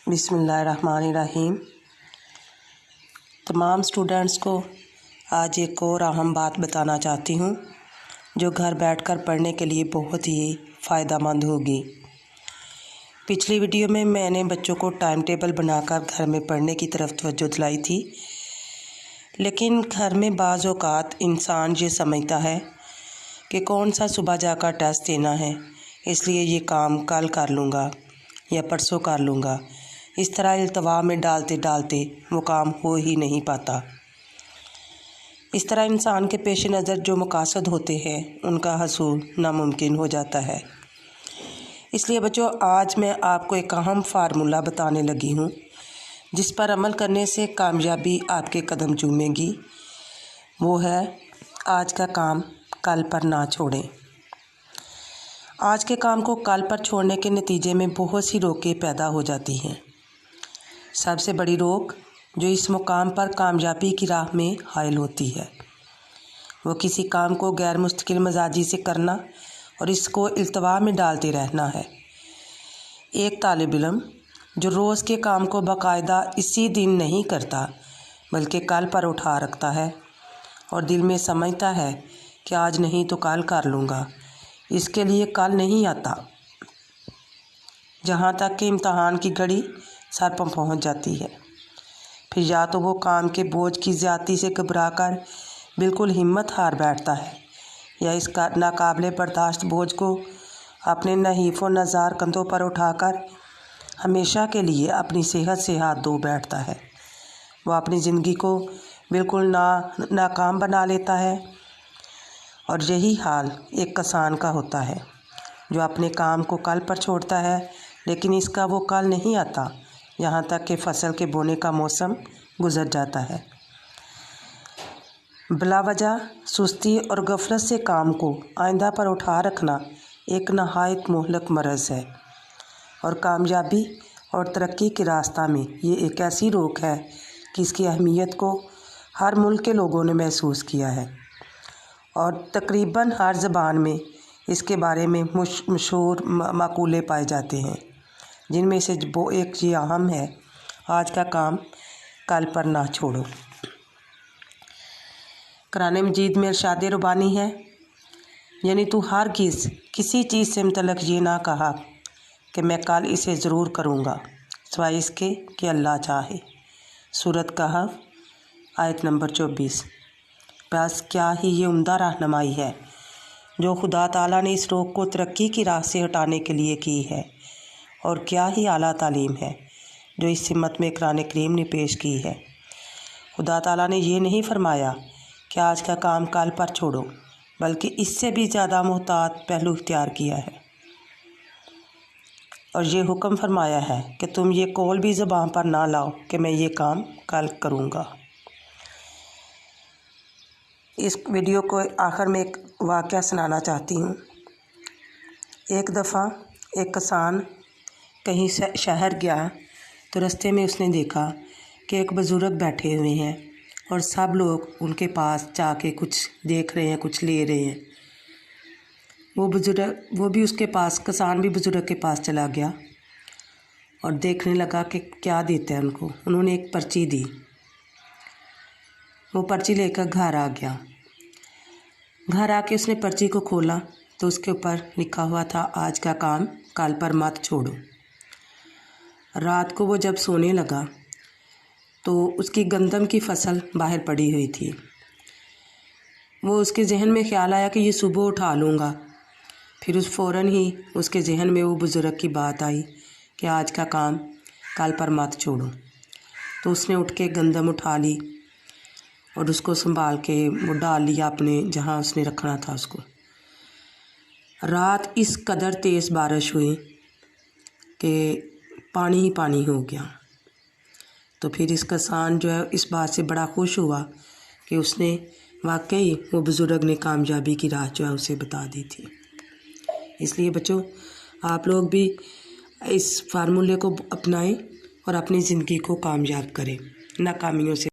बिस्मिल्लाहिर्रहमानिर्रहीम। तमाम स्टूडेंट्स को आज एक और अहम बात बताना चाहती हूँ जो घर बैठकर पढ़ने के लिए बहुत ही फ़ायदेमंद होगी। पिछली वीडियो में मैंने बच्चों को टाइम टेबल बनाकर घर में पढ़ने की तरफ तवज्जो दिलाई थी, लेकिन घर में बाज़ औक़ात इंसान ये समझता है कि कौन सा सुबह जाकर टेस्ट देना है, इसलिए ये काम कल कर लूँगा या परसों कर लूँगा। इस तरह इल्तवा में डालते डालते वो काम हो ही नहीं पाता। इस तरह इंसान के पेश नज़र जो मकासद होते हैं उनका हसूल नामुमकिन हो जाता है। इसलिए बच्चों, आज मैं आपको एक अहम फार्मूला बताने लगी हूँ जिस पर अमल करने से कामयाबी आपके कदम चूमेगी। वो है, आज का काम कल पर ना छोड़ें। आज के काम को कल पर छोड़ने के नतीजे में बहुत सी रोकें पैदा हो जाती हैं। सबसे बड़ी रोक जो इस मुकाम पर कामयाबी की राह में हायल होती है, वो किसी काम को गैर मुस्तकिल मजाजी से करना और इसको इल्तवा में डालते रहना है। एक तालिब इल्म जो रोज़ के काम को बाकायदा इसी दिन नहीं करता बल्कि कल पर उठा रखता है और दिल में समझता है कि आज नहीं तो कल कर लूँगा, इसके लिए कल नहीं आता, जहाँ तक कि इम्तहान की घड़ी सर पर पहुँच जाती है। फिर या तो वो काम के बोझ की ज़्यादती से घबराकर बिल्कुल हिम्मत हार बैठता है, या इस नाकाबिले बर्दाश्त बोझ को अपने नहीफ़ व नज़ार कंधों पर उठाकर हमेशा के लिए अपनी सेहत से हाथ धो बैठता है। वो अपनी ज़िंदगी को बिल्कुल नाकाम बना लेता है। और यही हाल एक किसान का होता है जो अपने काम को कल पर छोड़ता है, लेकिन इसका वो कल नहीं आता, यहाँ तक कि फसल के बोने का मौसम गुजर जाता है। बिलावजह सुस्ती और गफलत से काम को आइंदा पर उठा रखना एक नहायत मुहलक मरज़ है, और कामयाबी और तरक्की के रास्ता में ये एक ऐसी रोक है कि इसकी अहमियत को हर मुल्क के लोगों ने महसूस किया है और तकरीबन हर ज़बान में इसके बारे में मशहूर मक़ूले पाए जाते हैं, जिनमें से वो एक ये अहम है, आज का काम कल पर ना छोड़ो। कुरान मजीद में इरशाद रब्बानी है, यानी तू हरगिज़ किसी चीज़ से मुतल्लिक़ ये ना कहा कि मैं कल इसे ज़रूर करूँगा, सिवाय इसके कि अल्लाह चाहे। सूरत कहफ आयत नंबर 24। बस क्या ही ये उम्दा रहनुमाई है जो खुदा ताला ने इस रोक को तरक्की की राह से हटाने के लिए की है, और क्या ही आला तालीम है जो इस सिमत में कुरान करीम ने पेश की है। खुदा ताला ने ये नहीं फरमाया कि आज का काम कल पर छोड़ो, बल्कि इससे भी ज़्यादा मुहतात पहलू इख्तियार किया है और ये हुक्म फरमाया है कि तुम ये कौल भी ज़बान पर ना लाओ कि मैं ये काम कल करूँगा। इस वीडियो को आखिर में एक वाक़या सुनाना चाहती हूँ। एक दफ़ा एक किसान कहीं शहर गया तो रास्ते में उसने देखा कि एक बुज़ुर्ग बैठे हुए हैं और सब लोग उनके पास जाके कुछ देख रहे हैं, कुछ ले रहे हैं। वो भी उसके पास, किसान भी बुज़ुर्ग के पास चला गया और देखने लगा कि क्या देते हैं उनको। उन्होंने एक पर्ची दी, वो पर्ची लेकर घर आ गया। घर आके उसने पर्ची को खोला तो उसके ऊपर लिखा हुआ था, आज का काम कल पर मत छोड़ो। रात को वो जब सोने लगा तो उसकी गंदम की फसल बाहर पड़ी हुई थी। वो उसके जहन में ख्याल आया कि ये सुबह उठा लूँगा। फिर फ़ौरन ही उसके जहन में वो बुज़ुर्ग की बात आई कि आज का काम कल पर मत छोड़ो। तो उसने उठ के गंदम उठा ली और उसको संभाल के वो डाल लिया अपने जहाँ उसने रखना था उसको। रात इस कदर तेज़ बारिश हुई कि पानी ही पानी हो गया। तो फिर इस किसान जो है इस बात से बड़ा खुश हुआ कि उसने वाकई वो बुज़ुर्ग ने कामयाबी की राह जो है उसे बता दी थी। इसलिए बच्चों, आप लोग भी इस फार्मूले को अपनाएं और अपनी ज़िंदगी को कामयाब करें नाकामियों से।